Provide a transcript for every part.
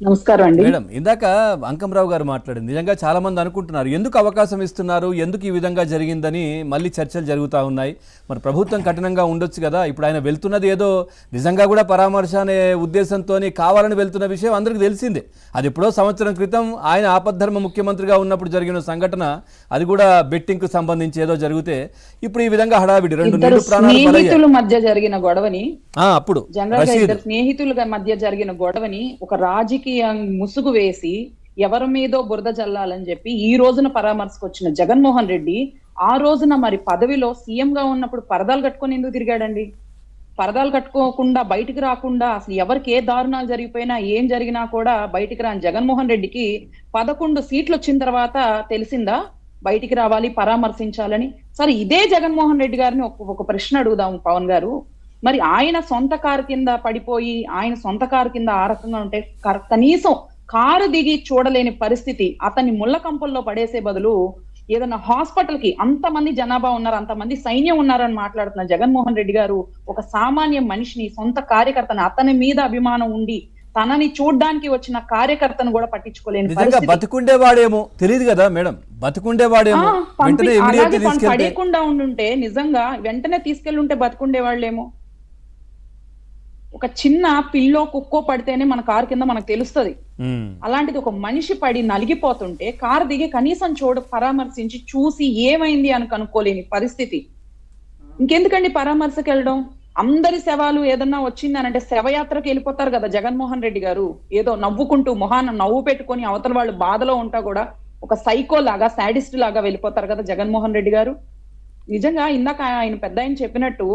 నమస్కారం అండి. మేడం, ఇందాక అంకంరావు గారు మాట్లాడింది నిజంగా చాలా మంది అనుకుంటున్నారు ఎందుకు అవకాశం ఇస్తున్నారు, ఎందుకు ఈ విధంగా జరిగిందని మళ్ళీ చర్చలు జరుగుతూ ఉన్నాయి. మరి ప్రభుత్వం కఠినంగా ఉండొచ్చు కదా. ఇప్పుడు ఆయన వెళ్తున్నది ఏదో నిజంగా కూడా పరామర్శ అనే ఉద్దేశంతో కావాలని వెళ్తున్న విషయం అందరికీ తెలిసిందే. అది ఎప్పుడో సంవత్సరం క్రితం ఆయన ఆపద్ధర్మ ముఖ్యమంత్రిగా ఉన్నప్పుడు జరిగిన సంఘటన, అది కూడా బెట్టింగ్కు సంబంధించి ఏదో జరిగితే ఇప్పుడు ఈ విధంగా హడావిడి రెండు ఇద్దరు నిండు ప్రాణాలు స్నేహితుల మధ్య జరిగిన గొడవని అప్పుడు జనరల్ గా ఇద్దరు స్నేహితుల మధ్య జరిగిన గొడవని ఒక రాజకీయ ముసుగు వేసి ఎవరి మీదో బురద జల్లాలని చెప్పి ఈ రోజున పరామర్శకు వచ్చిన జగన్మోహన్ రెడ్డి ఆ రోజున మరి పదవిలో సీఎం గా ఉన్నప్పుడు పరదాలు కట్టుకొని ఎందుకు తిరిగాడండి? పరదాలు కట్టుకోకుండా బయటికి రాకుండా అసలు ఎవరికి ఏ దారుణాలు జరిగిపోయినా ఏం జరిగినా కూడా బయటికి రాని జగన్మోహన్ రెడ్డికి 11 సీట్లు వచ్చిన తర్వాత తెలిసిందా బయటికి రావాలి, పరామర్శించాలని? సరే, ఇదే జగన్మోహన్ రెడ్డి గారిని ఒక ప్రశ్న అడుగుదాం పవన్ గారు. మరి ఆయన సొంత కారు కింద పడిపోయి ఆయన సొంత కారు కింద ఆ రకంగా ఉంటే కనీసం కారు దిగి చూడలేని పరిస్థితి, అతన్ని ముళ్ళ కంపల్లో పడేసే బదులు ఏదైనా హాస్పిటల్ కి అంతమంది జనాభా ఉన్నారు, అంతమంది సైన్యం ఉన్నారని మాట్లాడుతున్న జగన్మోహన్ రెడ్డి గారు ఒక సామాన్య మనిషిని, సొంత కార్యకర్తని, అతని మీద అభిమానం ఉండి తనని చూడ్డానికి వచ్చిన కార్యకర్తను కూడా పట్టించుకోలేని నిజంగా బతుకుండేవాడేమో తెలియదు కదా మేడం, బతుకుండేవాడేమో వెంటనే ఇమిడియట్లీ తీసుకెళ్తే పడేయకుండా ఉండుంటే నిజంగా వెంటనే తీసుకెళ్ళి ఉంటే బతుకుండేవాళ్ళేమో. ఒక చిన్న పిల్లో కుక్కో పడితేనే మన కారు కింద మనకు తెలుస్తుంది. అలాంటిది ఒక మనిషి పడి నలిగిపోతుంటే కారు దిగి కనీసం పరామర్శించి చూసి ఏమైంది అని కనుక్కోలేని పరిస్థితి. ఇంకెందుకండి పరామర్శకు వెళ్ళడం? అందరి శవాలు ఏదన్నా వచ్చిందనంటే శవయాత్రకు వెళ్ళిపోతారు కదా జగన్మోహన్ రెడ్డి గారు. ఏదో నవ్వుకుంటూ మొహాన నవ్వు పెట్టుకొని అవతల వాళ్ళు బాధలో ఉంటా కూడా ఒక సైకో లాగా, సాడిస్ట్ లాగా వెళ్ళిపోతారు కదా జగన్మోహన్ రెడ్డి గారు. నిజంగా ఇందాక ఆయన పెద్ద ఆయన చెప్పినట్టు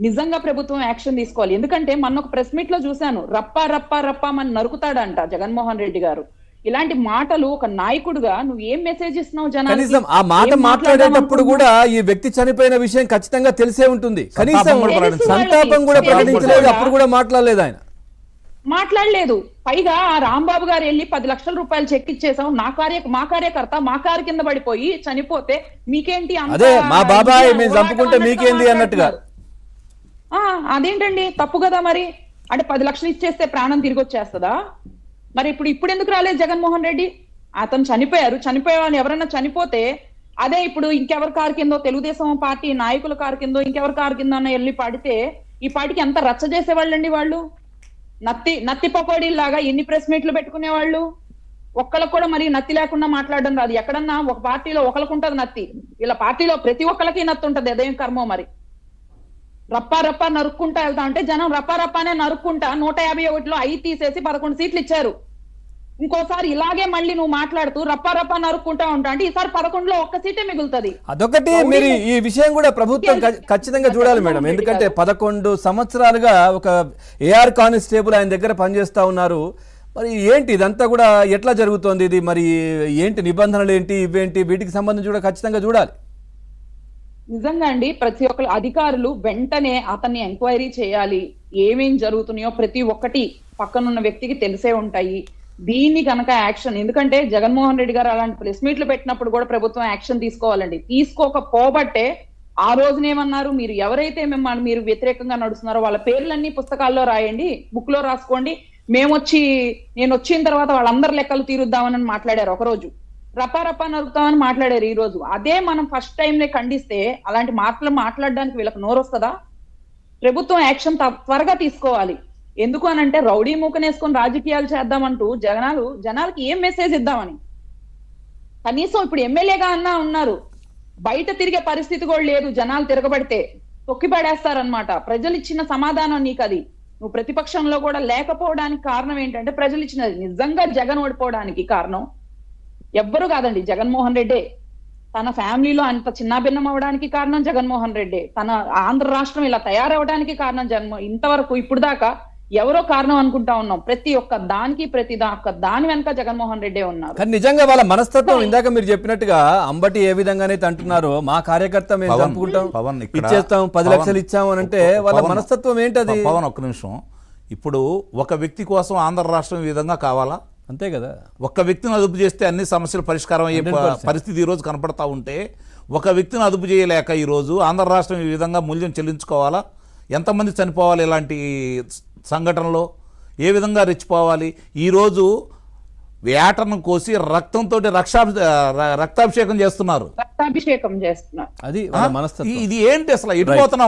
నిజంగా ప్రభుత్వం యాక్షన్ తీసుకోవాలి. ఎందుకంటే మొన్న ఒక ప్రెస్ మీట్ లో చూశాను, రప్పా రప్పా రప్పా మన నరుకుతాడంట జగన్మోహన్ రెడ్డి గారు. ఇలాంటి మాటలు ఒక నాయకుడుగా నువ్వు ఏం మెసేజ్ ఇస్తున్నావు జనానికి? కనీసం ఆ మాట మాట్లాడేటప్పుడు కూడా ఈ వ్యక్తి చనిపోయిన విషయం ఖచ్చితంగా తెలిసే ఉంటుంది. కనీసం సంతాపం కూడా ప్రకటించలేదు, అప్పుడు కూడా మాట్లాడలేదు ఆయన. మాట్లాడలేదు. పైగా ఆ రాంబాబు గారు వెళ్ళి 10 లక్షల రూపాయలు చెక్ ఇచ్చేసాం, మా కార్యకర్త మా కారు కింద పడిపోయి చనిపోతే మీకేంటి? అదే మా బాబాయ్ మేము చంపుకుంటే మీకేంది అన్నట్టుగా. అదేంటండి తప్పు కదా మరి. అంటే 10 లక్షలు ఇచ్చేస్తే ప్రాణం తిరిగి వచ్చేస్తుందా? మరి ఇప్పుడు ఎందుకు రాలేదు జగన్మోహన్ రెడ్డి? అతను చనిపోయే వాళ్ళు ఎవరైనా చనిపోతే అదే ఇప్పుడు ఇంకెవరి కారు కిందో, తెలుగుదేశం పార్టీ నాయకుల కారు కిందో ఇంకెవరి కారు కిందో వెళ్ళి పడితే ఈ పార్టీకి ఎంత రచ్చ చేసేవాళ్ళండి వాళ్ళు. నత్తి పకోడీలాగా ఎన్ని ప్రెస్ మీట్లు పెట్టుకునేవాళ్ళు. ఒక్కళ్ళకు కూడా మరి నత్తి లేకుండా మాట్లాడడం రాదు. ఎక్కడన్నా ఒక పార్టీలో ఒకరికి ఉంటది నత్తి, వీళ్ళ పార్టీలో ప్రతి ఒక్కరికి నత్తి ఉంటది. అదేం కర్మో మరి. రప్పా రప్పా నరుక్కుంటా వెళ్తా అంటే జనం రప్పా రప్పానే నరుక్కుంటా 151లో 5 తీసేసి 11 సీట్లు ఇచ్చారు. ఇంకోసారి ఇలాగే మళ్ళీ నువ్వు మాట్లాడుతూ రప్పా రప్పా నరుక్కుంటా ఉంటా అంటే ఈసారి 11లో 1 సీటే మిగులుతుంది. అదొకటి మీరు ఈ విషయం కూడా ప్రభుత్వం ఖచ్చితంగా చూడాలి మేడం. ఎందుకంటే 11 సంవత్సరాలుగా ఒక ఏఆర్ కానిస్టేబుల్ ఆయన దగ్గర పనిచేస్తా ఉన్నారు. మరి ఏంటి ఇదంతా కూడా ఎట్లా జరుగుతోంది? ఇది మరి ఏంటి నిబంధనలు ఏంటి, ఇవేంటి, వీటికి సంబంధించి కూడా ఖచ్చితంగా చూడాలి. నిజంగా అండి, ప్రతి ఒక్క అధికారులు వెంటనే అతన్ని ఎంక్వైరీ చేయాలి. ఏమేం జరుగుతున్నాయో ప్రతి ఒక్కటి పక్కనున్న వ్యక్తికి తెలిసే ఉంటాయి. దీన్ని కనుక యాక్షన్, ఎందుకంటే జగన్మోహన్ రెడ్డి గారు అలాంటి ప్రెస్ మీట్లు పెట్టినప్పుడు కూడా ప్రభుత్వం యాక్షన్ తీసుకోవాలండి. తీసుకోకపోబట్టే ఆ రోజునేమన్నారు, మీరు ఎవరైతే మిమ్మల్ని మీరు వ్యతిరేకంగా నడుస్తున్నారో వాళ్ళ పేర్లన్నీ పుస్తకాల్లో రాయండి, బుక్ లో రాసుకోండి, నేను వచ్చిన తర్వాత వాళ్ళందరి లెక్కలు తీరుద్దామని మాట్లాడారు. ఒకరోజు రపా రపా నరుకుతామని మాట్లాడారు. ఈ రోజు అదే మనం ఫస్ట్ టైంనే ఖండిస్తే అలాంటి మాటలు మాట్లాడడానికి వీళ్ళకి నోరు వస్తుందా? ప్రభుత్వం యాక్షన్ త్వరగా తీసుకోవాలి. ఎందుకు అనంటే రౌడీ మూకనేసుకొని రాజకీయాలు చేద్దామంటూ జనాలకి ఏం మెసేజ్ ఇద్దామని. కనీసం ఇప్పుడు ఎమ్మెల్యేగా అన్నా ఉన్నారు, బయట తిరిగే పరిస్థితి కూడా లేదు. జనాలు తిరగబడితే తొక్కి పడేస్తారనమాట. ప్రజలు ఇచ్చిన సమాధానం నీకు అది. నువ్వు ప్రతిపక్షంలో కూడా లేకపోవడానికి కారణం ఏంటంటే ప్రజలు ఇచ్చినది. నిజంగా జగన్ ఓడిపోవడానికి కారణం ఎవ్వరు కాదండి, జగన్మోహన్ రెడ్డే. తన ఫ్యామిలీలో అంత చిన్నాభిన్నం అవడానికి కారణం జగన్మోహన్ రెడ్డే. తన ఆంధ్ర రాష్ట్రం ఇలా తయారవడానికి కారణం ఇంతవరకు ఇప్పుడు దాకా ఎవరో కారణం అనుకుంటా ఉన్నాం. ప్రతి ఒక్క దాని వెనక జగన్మోహన్ రెడ్డే ఉన్నారు. కానీ నిజంగా వాళ్ళ మనస్తత్వం ఇందాక మీరు చెప్పినట్టుగా అంబటి ఏ విధంగానైతే అంటున్నారో, మా కార్యకర్త మేము చంపుకుంటాం, ఇచ్చేస్తాం, 10 లక్షలు ఇచ్చాము అని అంటే వాళ్ళ మనస్తత్వం ఏంటది? పవన్, ఒక్క నిమిషం. ఇప్పుడు ఒక వ్యక్తి కోసం ఆంధ్ర రాష్ట్రం ఈ విధంగా కావాలా? అంతే కదా. ఒక్క వ్యక్తిని అదుపు చేస్తే అన్ని సమస్యలు పరిష్కారం అయ్యే పరిస్థితి ఈరోజు కనపడతా ఉంటే, ఒక వ్యక్తిని అదుపు చేయలేక ఈరోజు ఆంధ్ర రాష్ట్రం ఈ విధంగా మూల్యం చెల్లించుకోవాలా? ఎంతమంది చనిపోవాలి ఇలాంటి సంఘటనలో? ఏ విధంగా రెచ్చిపోవాలి. ఈరోజు వేటను కోసి రక్తంతో రక్తాభిషేకం చేస్తున్నారు. రక్తాభిషేకం చేస్తున్నారు. అది వాళ్ళ మనస్తత్వం. ఇది ఏంటి అసలు ఎటుపోతున్నాం